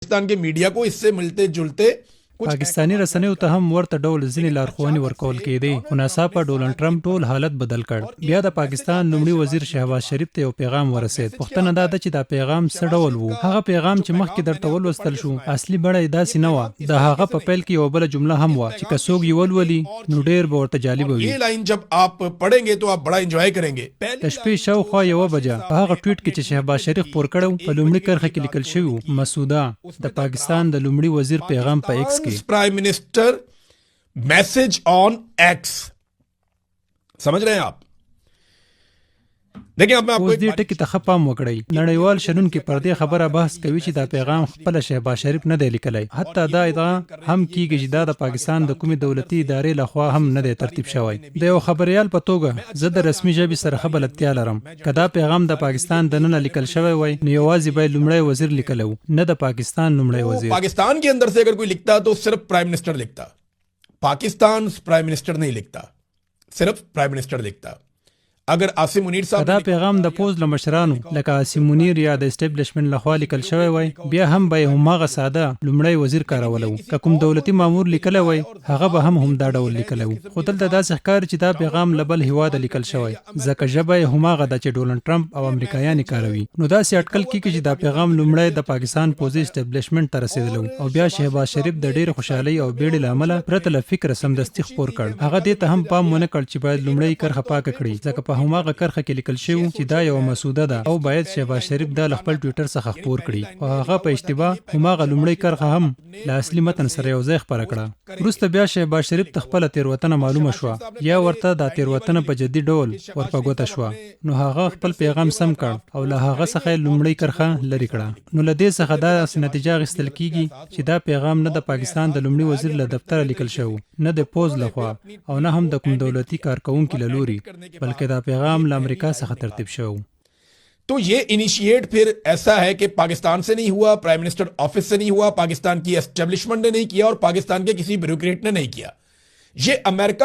पाकिस्तान के मीडिया को इससे मिलते जुलते پاکستانی رسنیو ته هم ورته ډول ځینې لارښوونې ورکول کېدې خو ناڅاپه ډونلډ ټرمپ ټول حالت بدل کړ. بیا د پاکستان لومړي وزیر شهباز شریف ته یو پیغام ورسید. پوښتنه دا ده چې دا پیغام څه ډول و. هغه پیغام چې مخکې درته ولوستل شو اصلي بڼه یې داسې نه وه. د هغه په پیل کې یو بله جمله هم وه چې که څوک یې ولولي نو ډېر به ورته جالبه وي. یہ لائن جب آپ پڑھیں گے تو آپ بڑا انجوائے کریں گے. د شپې شاوخوا 1 بجه په هغه ټویټ کې چې شهباز شریف خپور کړی په لومړي کرښه کې لیکل شوي و مسوده د پاکستان د لومړي وزیر پیغام په ایکس کې پرائم منسٹر मैसेज ऑन एक्स. समझ रहे हैं आप. देखिए अब मैं आपको اوس دې ټکي ته ښه پام وکړئ. نړیوال شنونکي پر دې خبره بحث کوي چې دا پیغام خپله شهباز شریف نه دی لیکلی. حتی دا ادعا هم کیږي چې دا د پاکستان د کومې دولتي ادارې لخوا هم نه دی ترتیب شوی. د یو خبریال په توګه زه د رسمي ژبې سره ښه بلدتیا لرم. که دا پیغام د پاکستان دننه لیکل شوی وای نو یوازې به لومړی وزیر لیکلی و نه د پاکستان لومړی وزیر. पाकिस्तान के अंदर से अगर कोई लिखता तो सिर्फ प्राइम मिनिस्टर लिखता. पाकिस्तान प्राइम मिनिस्टर नहीं लिखता, सिर्फ प्राइम मिनिस्टर लिखता. اگر عاصم منیر صاحب دا پیغام د پوز له مشرانو لکه عاصم منیر یا د اسټابلیشمنت لخوا لیکل شوی وای بیا هم به هماغه ساده لومړی وزیر کارولو. که کوم دولتي مامور لیکلی وای هغه به هم دا ډول لیکلی و. خو دلته داسې ښکاري چې دا پیغام له بل هیواده لیکل شوی ځکه ژبه یې هماغه ده چې ډونلډ ټرمپ او امریکایان یې کاروي. نو داسې اټکل کېږي چې دا پیغام لومړی د پاکستان پوځي اسټابلیشمنت ته رسېدلی او بیا شهباز شریف د ډېرې خوشحالۍ او بیړې له امله پرته له فکره سمدستي خپور کړ. هغه دې ته هم پام ونه کړ چې باید لومړی کرښه پاکه کړي ځکه په هماغه کرښه کې لیکل شوی چې دا یو مسوده ده او باید شهباز شریف دا له خپل ټویټر څخه خپور کړي او هغه په اشتباه هماغه لومړی کرښه هم له اصلي متن سره یو ځای خپره کړه. وروسته بیا شهباز شریف ته خپله تېروتنه معلومه شوه یا ورته دا تېروتنه په جدي ډول ورپه ګوته شوه نو هغه خپل پیغام سم کړ او له هغه څخه یې لومړی کرښه لرې کړه. نو له دې څخه داسې نتیجه اخیستل کېږي چې دا پیغام نه د پاکستان د لومړي وزیر له دفتره لیکل شوی نه د پوز لخوا او نه هم د کوم دولتي کارکوونکي له لوري بلکې دا پیغام له امریکا څخه ترتیب شو. तो ये इनिशिएट फिर ऐसा है कि पाकिस्तान से नहीं हुआ, प्राइम मिनिस्टर ऑफिस से नहीं हुआ, पाकिस्तान की एस्टेब्लिशमेंट ने नहीं किया और पाकिस्तान के किसी ब्यूरोक्रेट ने नहीं किया. ये अमेरिका